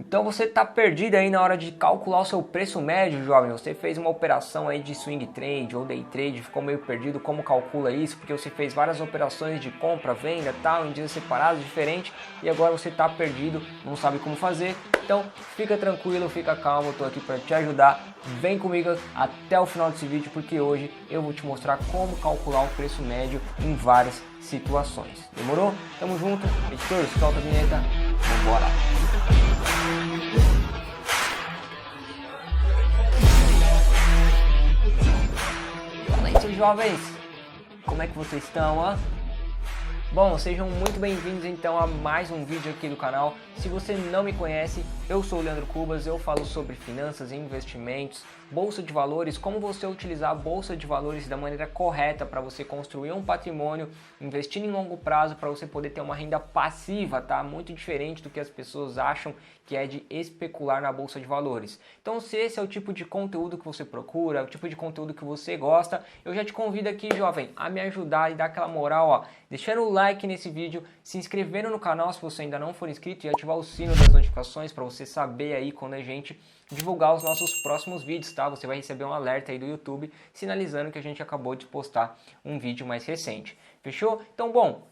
Então você está perdido aí na hora de calcular o seu preço médio, jovem. Você fez uma operação aí de swing trade ou day trade, ficou meio perdido como calcula isso, porque você fez várias operações de compra, venda, tal, em dias separados, diferentes, e agora você está perdido, não sabe como fazer. Então fica tranquilo, fica calmo, eu estou aqui para te ajudar. Vem comigo até o final desse vídeo, porque hoje eu vou te mostrar como calcular o preço médio em várias situações. Demorou? Tamo junto. Editor, solta a vinheta. Vambora! Fala aí, seus jovens! Como é que vocês estão, ó? Bom, sejam muito bem-vindos então a mais um vídeo aqui do canal. Se você não me conhece, eu sou o Leandro Cubas, eu falo sobre finanças e investimentos, bolsa de valores, como você utilizar a bolsa de valores da maneira correta para você construir um patrimônio, investindo em longo prazo para você poder ter uma renda passiva, tá? Muito diferente do que as pessoas acham que é de especular na bolsa de valores. Então, se esse é o tipo de conteúdo que você procura, é o tipo de conteúdo que você gosta, eu já te convido aqui, jovem, a me ajudar e dar aquela moral, ó, deixando o like nesse vídeo, se inscrevendo no canal se você ainda não for inscrito e ativar o sino das notificações para você saber aí quando a gente divulgar os nossos próximos vídeos, tá? Você vai receber um alerta aí do YouTube sinalizando que a gente acabou de postar um vídeo mais recente. Fechou? Então, bom,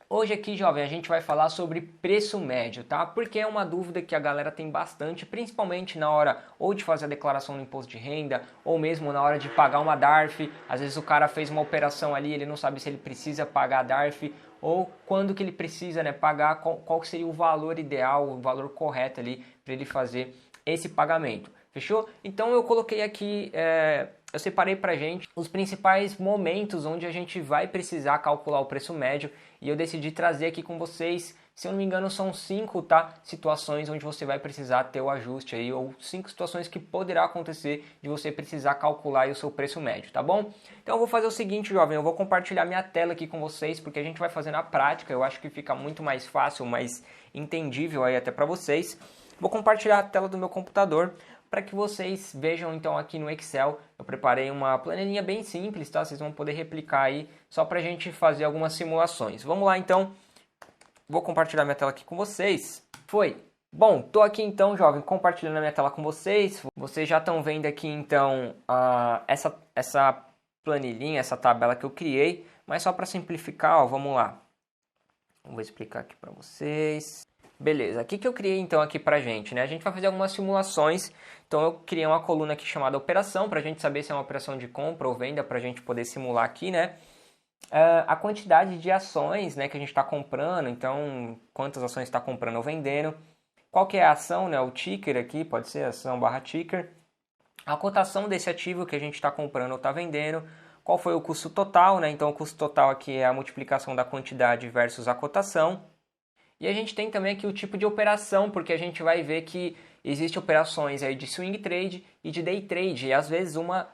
hoje aqui, jovem, a gente vai falar sobre preço médio, tá? Porque é uma dúvida que a galera tem bastante, principalmente na hora ou de fazer a declaração do imposto de renda, ou mesmo na hora de pagar uma DARF. Às vezes o cara fez uma operação ali, ele não sabe se ele precisa pagar a DARF, ou quando que ele precisa, né, pagar, qual seria o valor ideal, o valor correto ali para ele fazer esse pagamento. Fechou? Então eu coloquei aqui, eu separei pra gente os principais momentos onde a gente vai precisar calcular o preço médio e eu decidi trazer aqui com vocês, se eu não me engano são 5, tá? Situações onde você vai precisar ter o ajuste aí, ou 5 situações que poderá acontecer de você precisar calcular aí o seu preço médio, tá bom? Então eu vou fazer o seguinte, jovem, eu vou compartilhar minha tela aqui com vocês, porque a gente vai fazer na prática, eu acho que fica muito mais fácil, mais entendível aí até pra vocês. Vou compartilhar a tela do meu computador para que vocês vejam então aqui no Excel. Eu preparei uma planilhinha bem simples, tá? Vocês vão poder replicar aí só para a gente fazer algumas simulações. Vamos lá então, vou compartilhar minha tela aqui com vocês. Foi! Bom, tô aqui então, jovem, compartilhando a minha tela com vocês. Vocês já estão vendo aqui então essa planilhinha, essa tabela que eu criei. Mas só para simplificar, ó, vamos lá. Vou explicar aqui para vocês. Beleza, o que eu criei então aqui pra gente, né? A gente vai fazer algumas simulações, então eu criei uma coluna aqui chamada operação, pra gente saber se é uma operação de compra ou venda, pra gente poder simular aqui, né? A quantidade de ações, né, que a gente está comprando, então quantas ações está comprando ou vendendo, qual que é a ação, né? O ticker aqui, pode ser ação barra ticker, a cotação desse ativo que a gente está comprando ou está vendendo, qual foi o custo total, né? Então o custo total aqui é a multiplicação da quantidade versus a cotação. E a gente tem também aqui o tipo de operação, porque a gente vai ver que existem operações aí de swing trade e de day trade, e às vezes uma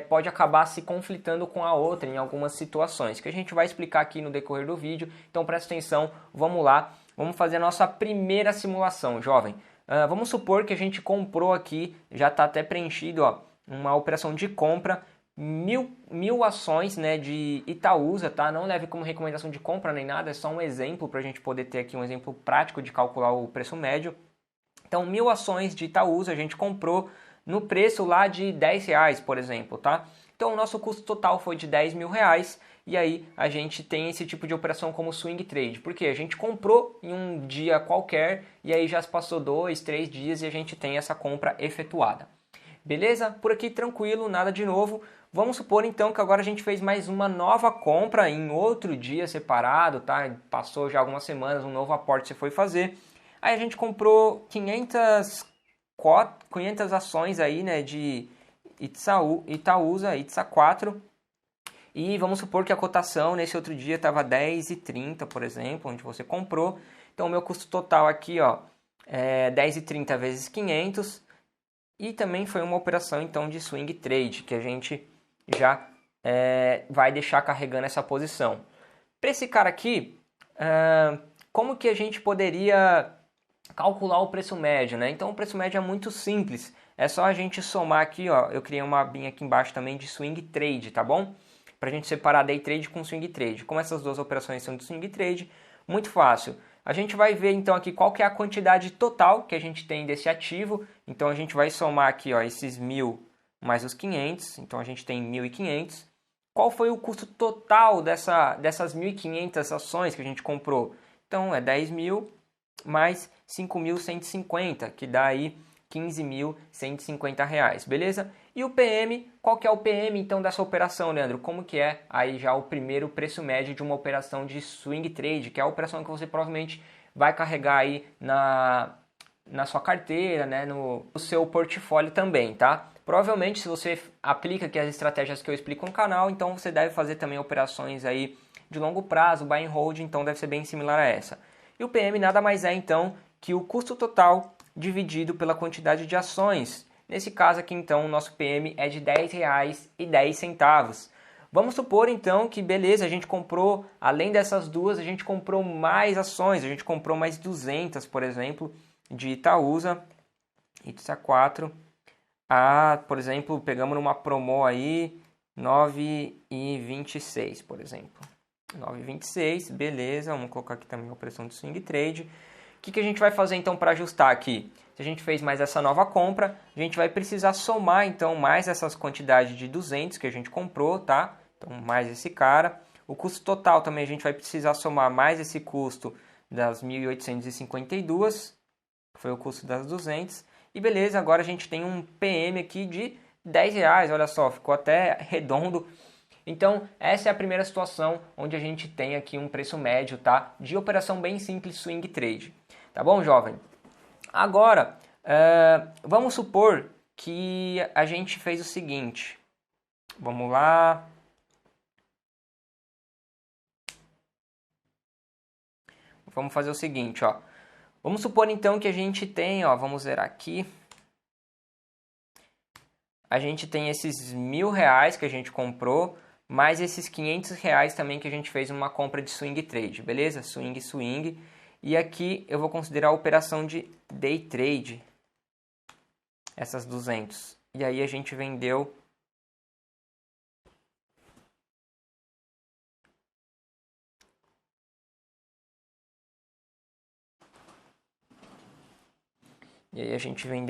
pode acabar se conflitando com a outra em algumas situações, que a gente vai explicar aqui no decorrer do vídeo, então presta atenção, vamos lá, vamos fazer a nossa primeira simulação, jovem. Vamos supor que a gente comprou aqui, já está até preenchido, ó, uma operação de compra, mil ações, né, de Itaúsa, tá? Não leve como recomendação de compra nem nada, é só um exemplo para a gente poder ter aqui um exemplo prático de calcular o preço médio. Então, 1000 ações de Itaúsa a gente comprou no preço lá de R$10, por exemplo, tá? Então, o nosso custo total foi de R$10.000 e aí a gente tem esse tipo de operação como swing trade, porque a gente comprou em um dia qualquer e aí já se passou 2, 3 dias e a gente tem essa compra efetuada. Beleza? Por aqui tranquilo, nada de novo. Vamos supor então que agora a gente fez mais uma nova compra em outro dia separado, tá? Passou já algumas semanas, um novo aporte você foi fazer. Aí a gente comprou 500 ações aí, né, de Itaúsa, ITSA 4. E vamos supor que a cotação nesse outro dia estava R$10,30, por exemplo, onde você comprou. Então o meu custo total aqui, ó, é R$10,30 vezes 500. E também foi uma operação então de swing trade, que a gente já vai deixar carregando essa posição. Para esse cara aqui, como que a gente poderia calcular o preço médio, né? Então o preço médio é muito simples, é só a gente somar aqui, ó, eu criei uma abinha aqui embaixo também de swing trade, tá bom? Para a gente separar day trade com swing trade. Como essas duas operações são de swing trade, muito fácil. a gente vai ver então aqui qual que é a quantidade total que a gente tem desse ativo. Então a gente vai somar aqui, ó, esses 1.000 mais os 500, então a gente tem 1.500. Qual foi o custo total dessas 1.500 ações que a gente comprou? Então é 10.000 mais 5.150, que dá aí 15.150 reais, beleza? E o PM, qual que é o PM então dessa operação, Leandro? Como que é aí já o primeiro preço médio de uma operação de swing trade, que é a operação que você provavelmente vai carregar aí na sua carteira, né, no seu portfólio também, tá? Provavelmente se você aplica aqui as estratégias que eu explico no canal, então você deve fazer também operações aí de longo prazo, buy and hold, então deve ser bem similar a essa. E o PM nada mais é então que o custo total dividido pela quantidade de ações. Nesse caso aqui então o nosso PM é de R$10,10. Vamos supor então que beleza, a gente comprou, além dessas duas, a gente comprou mais ações, a gente comprou mais 200, por exemplo, de Itaúsa, ITSA 4, por exemplo, pegamos numa promo aí, 9,26, por exemplo. 9,26, beleza, vamos colocar aqui também a operação de swing trade. O que a gente vai fazer então para ajustar aqui? Se a gente fez mais essa nova compra, a gente vai precisar somar então mais essas quantidades de 200 que a gente comprou, tá? Então mais esse cara. O custo total também a gente vai precisar somar mais esse custo das 1.852, que foi o custo das 200. E beleza, agora a gente tem um PM aqui de R$10, olha só, ficou até redondo. Então, essa é a primeira situação onde a gente tem aqui um preço médio, tá? De operação bem simples, swing trade. Tá bom, jovem? Agora, vamos supor que a gente fez o seguinte. Vamos lá. Vamos fazer o seguinte, ó. Vamos supor então que a gente tem, ó, vamos zerar aqui. A gente tem esses R$1.000 que a gente comprou, mais esses R$500 também que a gente fez uma compra de swing trade, beleza? Swing. E aqui eu vou considerar a operação de day trade, essas 200. E aí a gente vendeu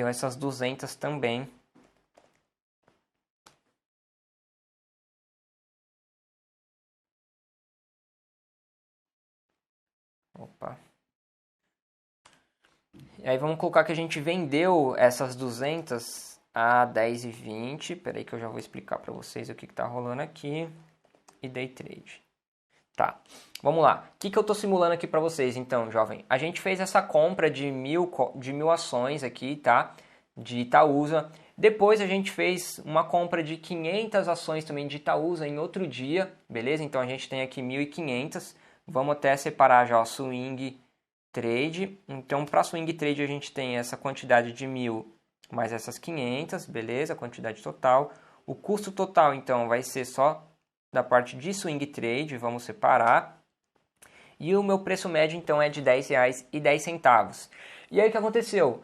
essas 200 também. Opa. E aí vamos colocar que a gente vendeu essas 200 a 10,20. Espera aí que eu já vou explicar para vocês o que está rolando aqui. E day trade. Tá, vamos lá. O que eu estou simulando aqui para vocês então, jovem? A gente fez essa compra de 1.000 ações aqui, tá? De Itaúsa. Depois a gente fez uma compra de 500 ações também de Itaúsa em outro dia, beleza? Então a gente tem aqui 1.500. Vamos até separar já o swing trade. Então para swing trade a gente tem essa quantidade de 1.000 mais essas 500, beleza? Quantidade total. O custo total então vai ser só da parte de swing trade, vamos separar. E o meu preço médio então é de R$10,10. E aí o que aconteceu?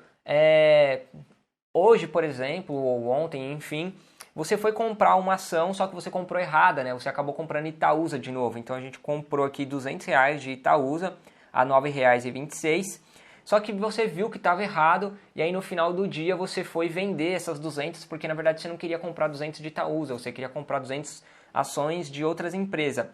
Hoje, por exemplo, ou ontem, enfim, você foi comprar uma ação, só que você comprou errada, né? Você acabou comprando Itaúsa de novo. Então a gente comprou aqui R$200 de Itaúsa a R$9,26. Só que você viu que estava errado e aí no final do dia você foi vender essas 200 porque na verdade você não queria comprar 200 de Itaúsa, você queria comprar 200 ações de outras empresas.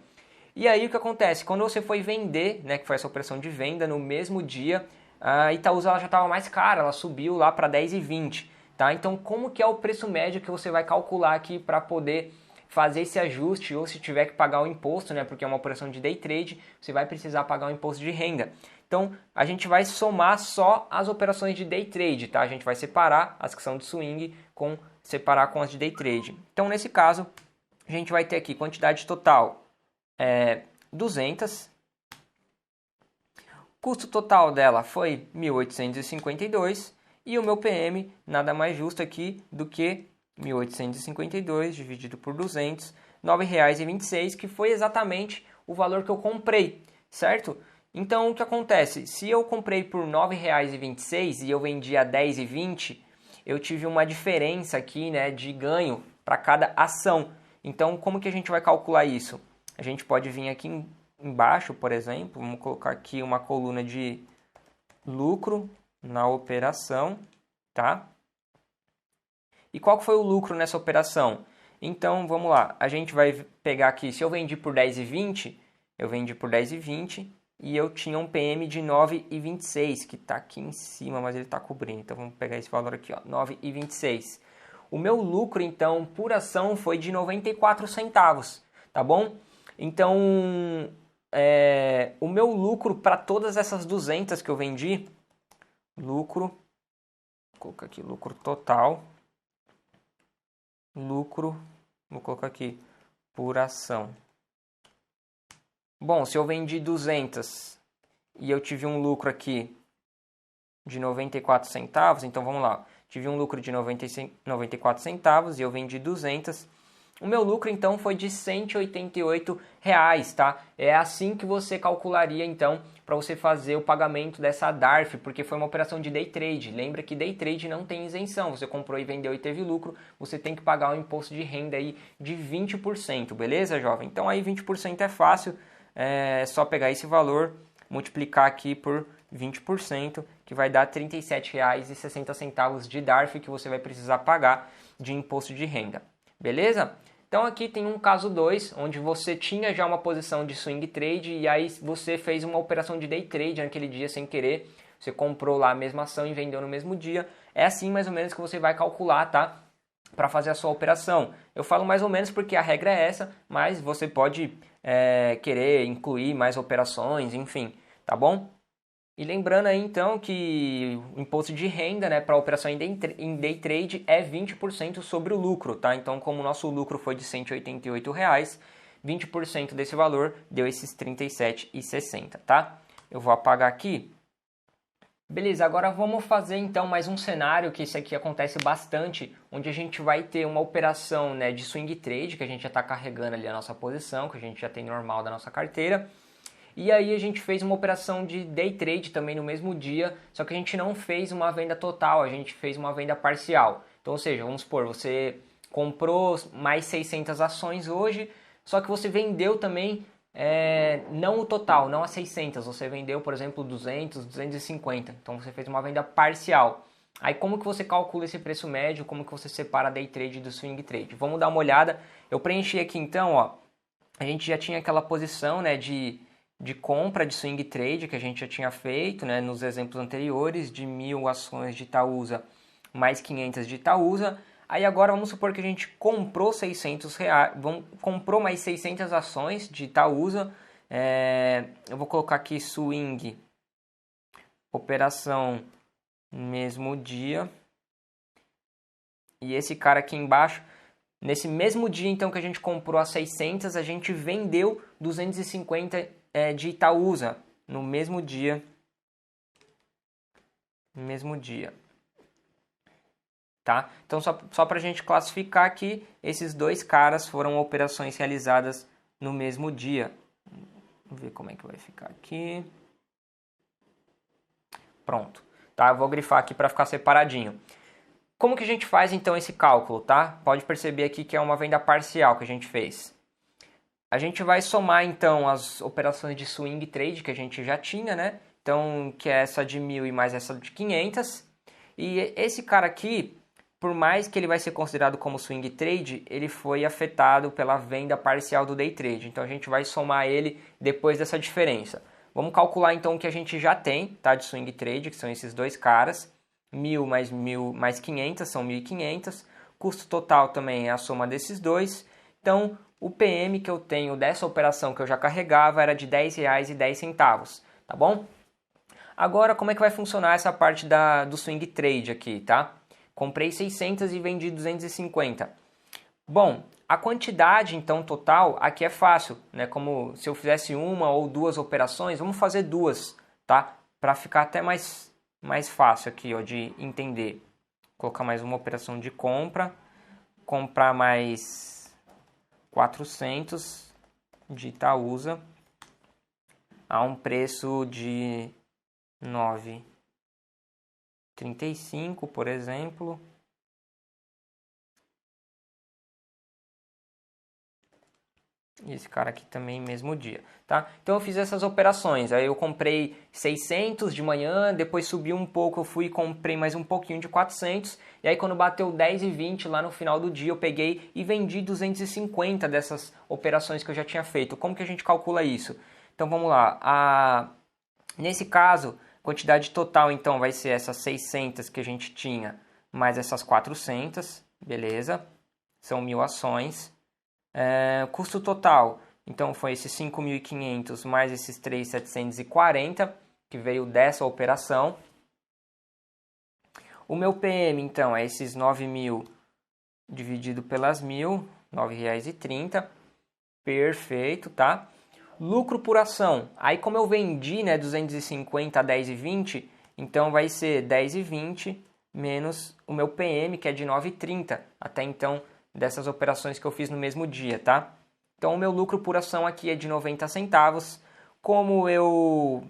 E aí o que acontece? Quando você foi vender, né, que foi essa operação de venda, no mesmo dia, a Itaúsa ela já estava mais cara, ela subiu lá para R$10,20. Tá? Então como que é o preço médio que você vai calcular aqui para poder fazer esse ajuste, ou se tiver que pagar o imposto, né, porque é uma operação de day trade, você vai precisar pagar o imposto de renda. Então, a gente vai somar só as operações de day trade, tá? A gente vai separar as que são de swing, separar com as de day trade. Então, nesse caso, a gente vai ter aqui quantidade total 200. Custo total dela foi 1.852 e o meu PM nada mais justo aqui do que 1.852 dividido por 200, R$9,26, que foi exatamente o valor que eu comprei, certo? Então, o que acontece? Se eu comprei por R$9,26 e eu vendi a R$10,20, eu tive uma diferença aqui, né, de ganho para cada ação. Então, como que a gente vai calcular isso? A gente pode vir aqui embaixo, por exemplo, vamos colocar aqui uma coluna de lucro na operação, tá? E qual foi o lucro nessa operação? Então, vamos lá, a gente vai pegar aqui, se eu vendi por 10,20, eu vendi por 10,20 e eu tinha um PM de 9,26, que está aqui em cima, mas ele está cobrindo. Então, vamos pegar esse valor aqui, ó, 9,26. O meu lucro, então, por ação foi de 94 centavos, tá bom? Então, o meu lucro para todas essas 200 que eu vendi, lucro, vou colocar aqui lucro total, lucro, vou colocar aqui por ação. Bom, se eu vendi 200 e eu tive um lucro aqui de 94 centavos, então vamos lá, tive um lucro de 94 centavos e eu vendi 200. O meu lucro então foi de R$188, tá? É assim que você calcularia então para você fazer o pagamento dessa DARF, porque foi uma operação de day trade. Lembra que day trade não tem isenção. Você comprou e vendeu e teve lucro, você tem que pagar um imposto de renda aí de 20%, beleza, jovem? Então aí 20% é fácil, é só pegar esse valor, multiplicar aqui por 20%, que vai dar R$ 37,60 de DARF que você vai precisar pagar de imposto de renda. Beleza? Então aqui tem um caso 2, onde você tinha já uma posição de swing trade e aí você fez uma operação de day trade naquele dia sem querer. Você comprou lá a mesma ação e vendeu no mesmo dia. É assim mais ou menos que você vai calcular, tá? Para fazer a sua operação. Eu falo mais ou menos porque a regra é essa, mas você pode querer incluir mais operações, enfim, tá bom? E lembrando aí então que o imposto de renda, né, para operação em day trade é 20% sobre o lucro, tá? Então, como o nosso lucro foi de R$188, 20% desse valor deu esses R$ 37,60, tá? Eu vou apagar aqui. Beleza, agora vamos fazer então mais um cenário que isso aqui acontece bastante, onde a gente vai ter uma operação, né, de swing trade, que a gente já está carregando ali a nossa posição, que a gente já tem normal da nossa carteira. E aí a gente fez uma operação de day trade também no mesmo dia, só que a gente não fez uma venda total, a gente fez uma venda parcial. Então, ou seja, vamos supor, você comprou mais 600 ações hoje, só que você vendeu também não o total, não as 600, você vendeu, por exemplo, 200, 250. Então você fez uma venda parcial. Aí como que você calcula esse preço médio, como que você separa day trade do swing trade? Vamos dar uma olhada. Eu preenchi aqui então, ó, a gente já tinha aquela posição, né, de compra de swing trade que a gente já tinha feito, né, nos exemplos anteriores, de 1.000 ações de Itaúsa mais 500 de Itaúsa. Aí agora vamos supor que a gente comprou R$600, comprou mais 600 ações de Itaúsa. Eu vou colocar aqui swing, operação mesmo dia. E esse cara aqui embaixo, nesse mesmo dia então que a gente comprou as 600, a gente vendeu 250 de Itaúsa no mesmo dia. Tá? Então só para a gente classificar aqui, esses dois caras foram operações realizadas no mesmo dia. Vamos ver como é que vai ficar aqui. Pronto, tá? Eu vou grifar aqui para ficar separadinho. Como que a gente faz então esse cálculo, tá? Pode perceber aqui que é uma venda parcial que a gente fez. A gente vai somar então as operações de swing trade que a gente já tinha, né? Então, que é essa de 1.000 e mais essa de 500. E esse cara aqui, por mais que ele vai ser considerado como swing trade, ele foi afetado pela venda parcial do day trade. Então a gente vai somar ele depois dessa diferença. Vamos calcular então o que a gente já tem, tá, de swing trade, que são esses dois caras. 1.000 mais 500 são 1.500. Custo total também é a soma desses dois. Então o PM que eu tenho dessa operação que eu já carregava era de R$10,10, tá bom? Agora como é que vai funcionar essa parte do swing trade aqui, tá? Comprei 600 e vendi 250. Bom, a quantidade então total aqui é fácil, né? Como se eu fizesse uma ou duas operações, vamos fazer duas, tá? Para ficar até mais fácil aqui, ó, de entender. Vou colocar mais uma operação de compra, comprar mais 400 de Itaúsa a um preço de 9,35, por exemplo. E esse cara aqui também mesmo dia, tá? Então eu fiz essas operações, aí eu comprei 600 de manhã, depois subiu um pouco, eu fui e comprei mais um pouquinho de 400, e aí quando bateu 10,20 lá no final do dia eu peguei e vendi 250 dessas operações que eu já tinha feito. Como que a gente calcula isso? Então vamos lá, nesse caso, quantidade total então vai ser essas 600 que a gente tinha, mais essas 400, beleza? São 1.000 ações. Custo total, então foi esses 5.500 mais esses 3.740 que veio dessa operação. O meu PM, então, é esses 9.000 dividido pelas 1.000, R$ 9,30. Perfeito, tá? Lucro por ação, aí como eu vendi, né, 250 a 10,20, então vai ser 10,20 menos o meu PM, que é de 9,30. Até então, dessas operações que eu fiz no mesmo dia, tá? Então o meu lucro por ação aqui é de 90 centavos. Como eu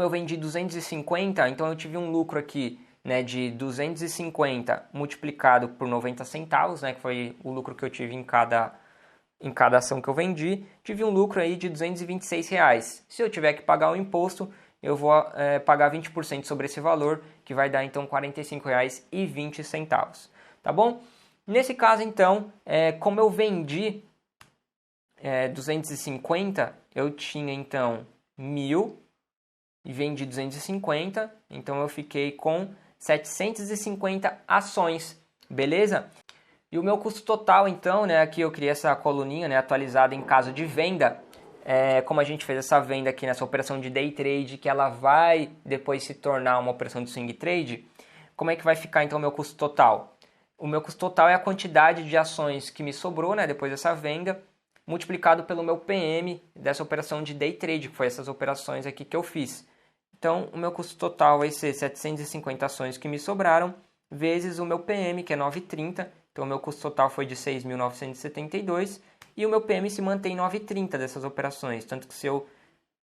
vendi 250, então eu tive um lucro aqui, né, de 250 multiplicado por 90 centavos, né, que foi o lucro que eu tive em cada ação que eu vendi. Tive um lucro aí de R$ 226 reais. Se eu tiver que pagar o imposto, eu vou pagar 20% sobre esse valor, que vai dar então R$ 45,20. Tá bom? Nesse caso, então, como eu vendi 250, eu tinha, então, 1.000 e vendi 250, então eu fiquei com 750 ações, beleza? E o meu custo total, então, né, aqui eu criei essa coluninha, né, atualizada em caso de venda. Como a gente fez essa venda aqui nessa operação de day trade, que ela vai depois se tornar uma operação de swing trade, como é que vai ficar, então, o meu custo total? O meu custo total é a quantidade de ações que me sobrou, né, depois dessa venda, multiplicado pelo meu PM dessa operação de day trade, que foi essas operações aqui que eu fiz. Então, o meu custo total vai ser 750 ações que me sobraram, vezes o meu PM, que é 9,30. Então, o meu custo total foi de 6.972 e o meu PM se mantém 9,30 dessas operações. Tanto que se eu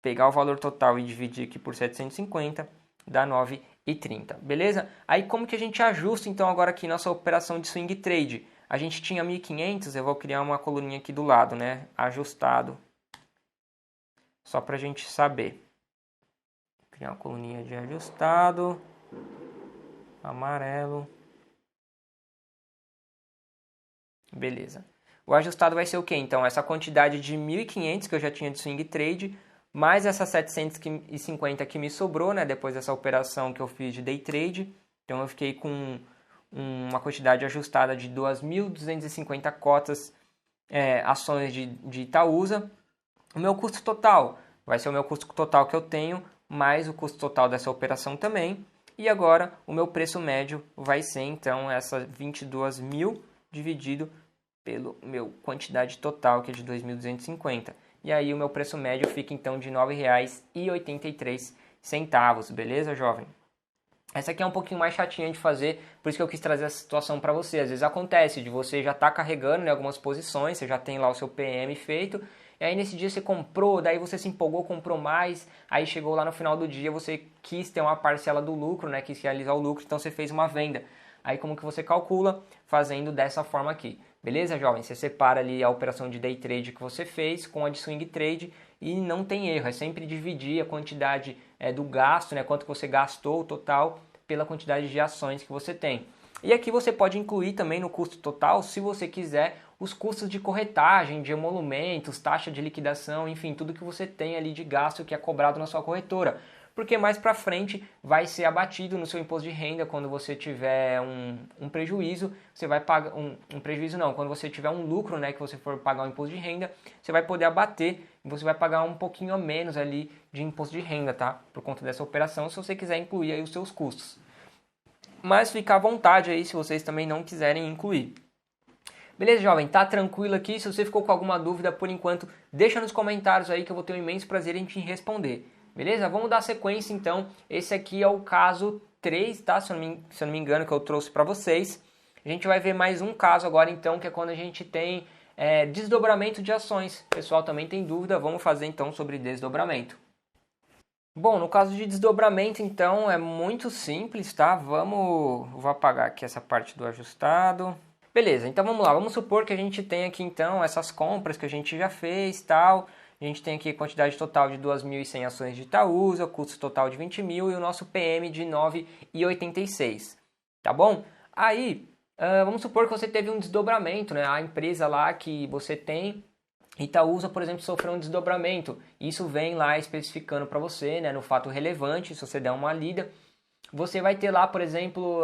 pegar o valor total e dividir aqui por 750, dá 9,30, beleza? Aí, como que a gente ajusta, então, agora aqui nossa operação de swing trade? A gente tinha 1.500, eu vou criar uma coluninha aqui do lado, né? Ajustado. Só para a gente saber. Criar uma coluninha de ajustado. Amarelo. Beleza. O ajustado vai ser o quê? Então, essa quantidade de 1.500 que eu já tinha de swing trade, mais essas 750 que me sobrou, né? Depois dessa operação que eu fiz de day trade. Então, eu fiquei com uma quantidade ajustada de 2.250 cotas, ações de Itaúsa. O meu custo total vai ser o meu custo total que eu tenho, mais o custo total dessa operação também. E agora, o meu preço médio vai ser, então, essa 22.000 dividido pelo meu quantidade total, que é de 2.250. E aí o meu preço médio fica então de R$ 9,83, beleza, jovem? Essa aqui é um pouquinho mais chatinha de fazer, por isso que eu quis trazer essa situação para você. Às vezes acontece de você já estar carregando, né, algumas posições, você já tem lá o seu PM feito, e aí nesse dia você comprou, daí você se empolgou, comprou mais, aí chegou lá no final do dia, você quis ter uma parcela do lucro, né, quis realizar o lucro, então você fez uma venda. Aí como que você calcula? Fazendo dessa forma aqui. Beleza, jovem? Você separa ali a operação de day trade que você fez com a de swing trade e não tem erro. É sempre dividir a quantidade do gasto, né? Quanto que você gastou o total pela quantidade de ações que você tem. E aqui você pode incluir também no custo total, se você quiser, os custos de corretagem, de emolumentos, taxa de liquidação, enfim, tudo que você tem ali de gasto que é cobrado na sua corretora. Porque mais para frente vai ser abatido no seu imposto de renda quando você tiver um prejuízo, você vai pagar um prejuízo não, quando você tiver um lucro, né, que você for pagar o imposto de renda, você vai poder abater e você vai pagar um pouquinho a menos ali de imposto de renda, tá? Por conta dessa operação, se você quiser incluir aí os seus custos. Mas fica à vontade aí se vocês também não quiserem incluir. Beleza, jovem? Tá tranquilo aqui? Se você ficou com alguma dúvida por enquanto, deixa nos comentários aí que eu vou ter um imenso prazer em te responder. Beleza? Vamos dar sequência então. Esse aqui é o caso 3, tá? Se eu não me engano, que eu trouxe para vocês. A gente vai ver mais um caso agora então, que é quando a gente tem desdobramento de ações. O pessoal também tem dúvida, vamos fazer então sobre desdobramento. Bom, no caso de desdobramento então é muito simples, tá? Vou apagar aqui essa parte do ajustado. Beleza, então vamos lá, vamos supor que a gente tem aqui então essas compras que a gente já fez, tal. A gente tem aqui a quantidade total de 2.100 ações de Itaúsa, o custo total de 20 mil e o nosso PM de 9,86, tá bom? Aí, vamos supor que você teve um desdobramento, né? A empresa lá que você tem, Itaúsa, por exemplo, sofreu um desdobramento. Isso vem lá especificando para você, né? No fato relevante, se você der uma lida, você vai ter lá, por exemplo,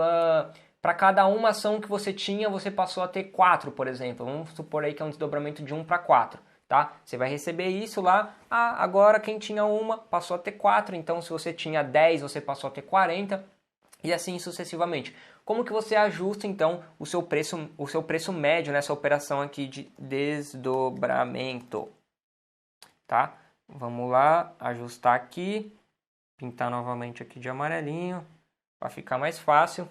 para cada uma ação que você tinha, você passou a ter 4, por exemplo. Vamos supor aí que é um desdobramento de 1 para 4. Tá? Você vai receber isso lá, agora quem tinha uma passou a ter 4, então se você tinha 10, você passou a ter 40 e assim sucessivamente. Como que você ajusta então o seu preço médio nessa operação aqui de desdobramento? Tá? Vamos lá, ajustar aqui, pintar novamente aqui de amarelinho, para ficar mais fácil.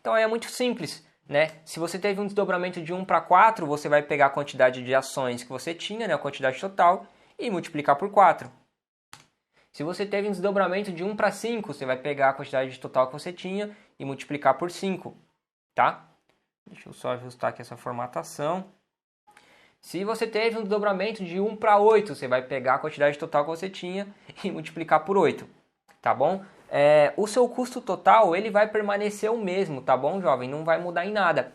Então é muito simples. Né? Se você teve um desdobramento de 1 para 4, você vai pegar a quantidade de ações que você tinha, né? A quantidade total, e multiplicar por 4. Se você teve um desdobramento de 1 para 5, você vai pegar a quantidade total que você tinha e multiplicar por 5. Tá? Deixa eu só ajustar aqui essa formatação. Se você teve um desdobramento de 1 para 8, você vai pegar a quantidade total que você tinha e multiplicar por 8. Tá bom? O seu custo total ele vai permanecer o mesmo, tá bom, jovem? Não vai mudar em nada.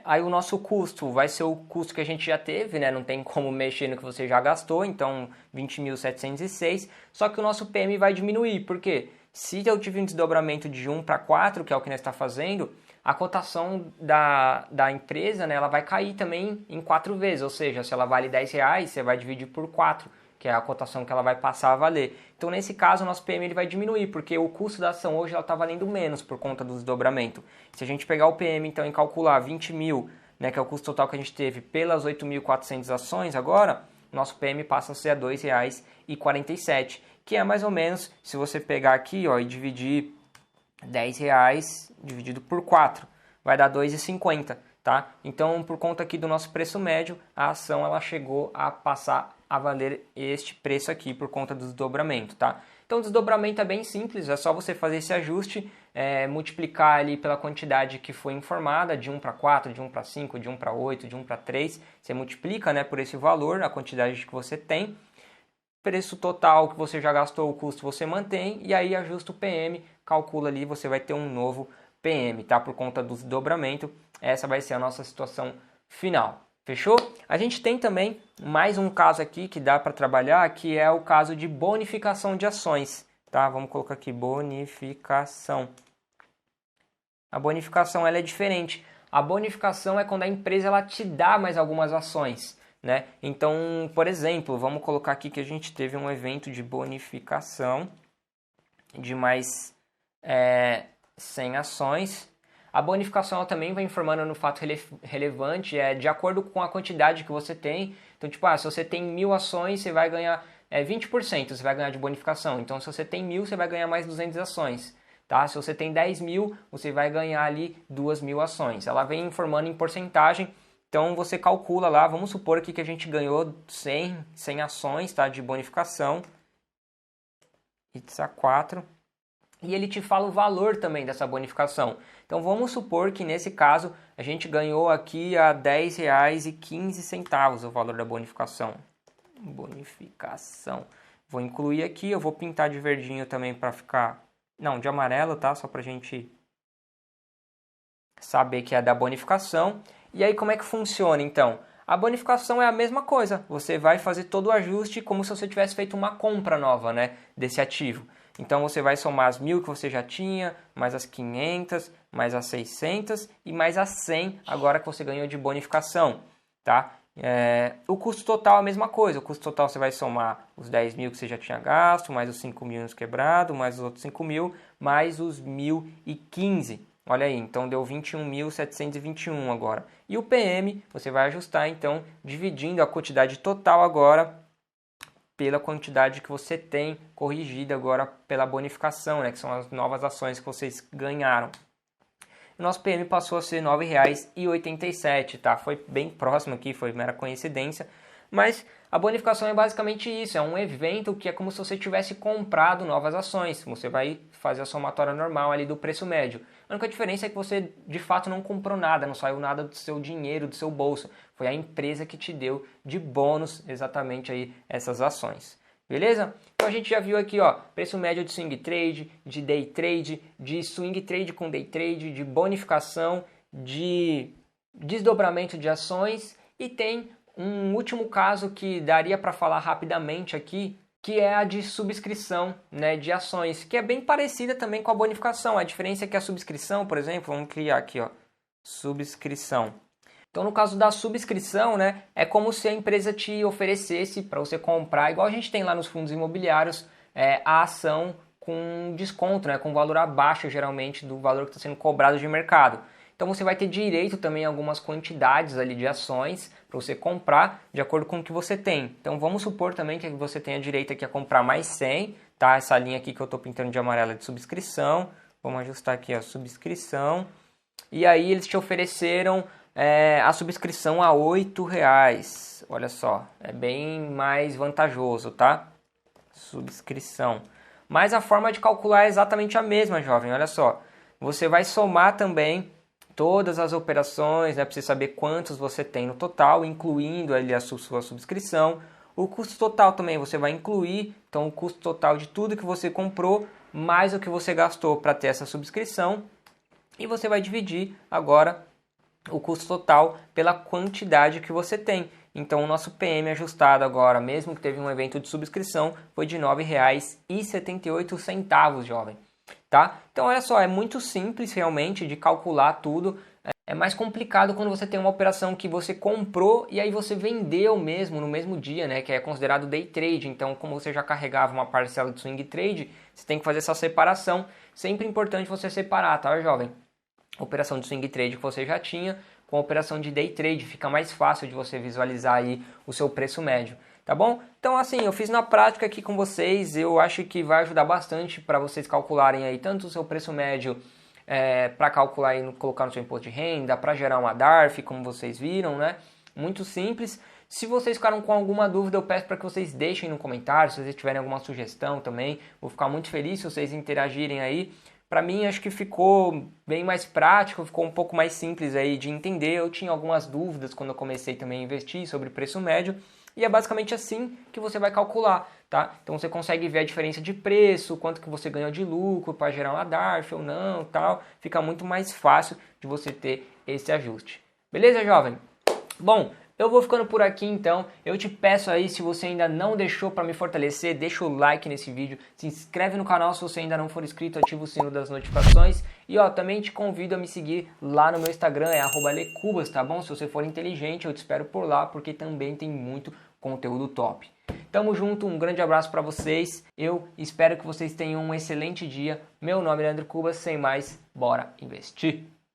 Aí o nosso custo vai ser o custo que a gente já teve, né? Não tem como mexer no que você já gastou, então 20.706. Só que o nosso PM vai diminuir, por quê? Se eu tive um desdobramento de 1 para 4, que é o que nós está fazendo, a cotação da empresa, né, ela vai cair também em 4 vezes. Ou seja, se ela vale R$10, você vai dividir por 4. Que é a cotação que ela vai passar a valer. Então, nesse caso, o nosso PM ele vai diminuir, porque o custo da ação hoje está valendo menos por conta do desdobramento. Se a gente pegar o PM, então, e calcular 20 mil, né, que é o custo total que a gente teve pelas 8.400 ações agora, nosso PM passa a ser R$ 2,47, que é mais ou menos, se você pegar aqui ó, e dividir R$10 dividido por 4, vai dar R$ 2,50. Tá? Então, por conta aqui do nosso preço médio, a ação ela chegou a passar a valer este preço aqui por conta do desdobramento, tá? Então, o desdobramento é bem simples, é só você fazer esse ajuste, multiplicar ali pela quantidade que foi informada, de 1 para 4, de 1 para 5, de 1 para 8, de 1 para 3, você multiplica, né, por esse valor, a quantidade que você tem, preço total que você já gastou, o custo você mantém, e aí ajusta o PM, calcula ali, você vai ter um novo PM, tá? Por conta do desdobramento, essa vai ser a nossa situação final. Fechou? A gente tem também mais um caso aqui que dá para trabalhar, que é o caso de bonificação de ações. Tá? Vamos colocar aqui bonificação. A bonificação ela é diferente. A bonificação é quando a empresa ela te dá mais algumas ações. Né? Então, por exemplo, vamos colocar aqui que a gente teve um evento de bonificação de mais 100 ações. A bonificação ela também vai informando no fato relevante, de acordo com a quantidade que você tem. Então, tipo, se você tem 1.000 ações, você vai ganhar 20%, você vai ganhar de bonificação. Então, se você tem 1.000, você vai ganhar mais 200 ações. Tá? Se você tem 10.000, você vai ganhar ali 2.000 ações. Ela vem informando em porcentagem. Então, você calcula lá, vamos supor aqui que a gente ganhou 100 ações, tá, de bonificação. It's a 4. E ele te fala o valor também dessa bonificação. Então vamos supor que nesse caso a gente ganhou aqui a R$10,15 o valor da bonificação. Bonificação. Vou incluir aqui, eu vou pintar de verdinho também para ficar... Não, de amarelo, tá? Só para a gente saber que é da bonificação. E aí como é que funciona então? A bonificação é a mesma coisa. Você vai fazer todo o ajuste como se você tivesse feito uma compra nova, né, desse ativo. Então, você vai somar as 1.000 que você já tinha, mais as 500, mais as 600 e mais as 100 agora que você ganhou de bonificação. Tá? O custo total é a mesma coisa. O custo total você vai somar os 10.000 que você já tinha gasto, mais os 5.000 quebrado, mais os outros 5.000, mais os 1.015. Olha aí, então deu 21.721 agora. E o PM você vai ajustar, então, dividindo a quantidade total agora pela quantidade que você tem corrigida agora pela bonificação, né, que são as novas ações que vocês ganharam. O nosso PM passou a ser R$ 9,87, tá? Foi bem próximo aqui, foi mera coincidência, Mas a bonificação é basicamente isso, é um evento que é como se você tivesse comprado novas ações. Você vai fazer a somatória normal ali do preço médio. A única diferença é que você de fato não comprou nada, não saiu nada do seu dinheiro, do seu bolso. Foi a empresa que te deu de bônus exatamente aí essas ações. Beleza? Então a gente já viu aqui, ó, preço médio de swing trade, de day trade, de swing trade com day trade, de bonificação, de desdobramento de ações, e tem um último caso que daria para falar rapidamente aqui, que é a de subscrição, né, de ações, que é bem parecida também com a bonificação. A diferença é que a subscrição, por exemplo, vamos criar aqui, ó, subscrição. Então, no caso da subscrição, né, é como se a empresa te oferecesse para você comprar, igual a gente tem lá nos fundos imobiliários, a ação com desconto, né, com valor abaixo, geralmente, do valor que está sendo cobrado de mercado. Então, você vai ter direito também a algumas quantidades ali de ações para você comprar de acordo com o que você tem. Então, vamos supor também que você tenha direito aqui a comprar mais 100, tá? Essa linha aqui que eu estou pintando de amarela é de subscrição. Vamos ajustar aqui, ó, subscrição. E aí, eles te ofereceram a subscrição a R$8. Olha só, é bem mais vantajoso, tá? Subscrição. Mas a forma de calcular é exatamente a mesma, jovem. Olha só, você vai somar também todas as operações, né, para você saber quantos você tem no total, incluindo ali a sua subscrição. O custo total também você vai incluir, então o custo total de tudo que você comprou, mais o que você gastou para ter essa subscrição. E você vai dividir agora o custo total pela quantidade que você tem. Então o nosso PM ajustado agora, mesmo que teve um evento de subscrição, foi de R$ 9,78, jovem. Tá? Então olha só, é muito simples realmente de calcular tudo. É mais complicado quando você tem uma operação que você comprou e aí você vendeu mesmo no mesmo dia, né? Que é considerado day trade. Então, como você já carregava uma parcela de swing trade, você tem que fazer essa separação. Sempre importante você separar, tá, jovem? Operação de swing trade que você já tinha com a operação de day trade. Fica mais fácil de você visualizar aí o seu preço médio. Tá bom? Então assim, eu fiz na prática aqui com vocês, eu acho que vai ajudar bastante para vocês calcularem aí tanto o seu preço médio para calcular e colocar no seu imposto de renda, para gerar uma DARF, como vocês viram, né? Muito simples. Se vocês ficaram com alguma dúvida, eu peço para que vocês deixem no comentário, se vocês tiverem alguma sugestão também, vou ficar muito feliz se vocês interagirem aí. Para mim, acho que ficou bem mais prático, ficou um pouco mais simples aí de entender. Eu tinha algumas dúvidas quando eu comecei também a investir sobre preço médio. E é basicamente assim que você vai calcular, tá? Então você consegue ver a diferença de preço, quanto que você ganhou de lucro para gerar uma DARF ou não, tal. Fica muito mais fácil de você ter esse ajuste. Beleza, jovem? Bom, eu vou ficando por aqui então. Eu te peço aí, se você ainda não deixou para me fortalecer, deixa o like nesse vídeo, se inscreve no canal se você ainda não for inscrito, ativa o sino das notificações e ó, também te convido a me seguir lá no meu Instagram, é @lecubas, tá bom? Se você for inteligente, eu te espero por lá, porque também tem muito conteúdo top. Tamo junto, um grande abraço para vocês. Eu espero que vocês tenham um excelente dia. Meu nome é Leandro Cubas, sem mais, bora investir!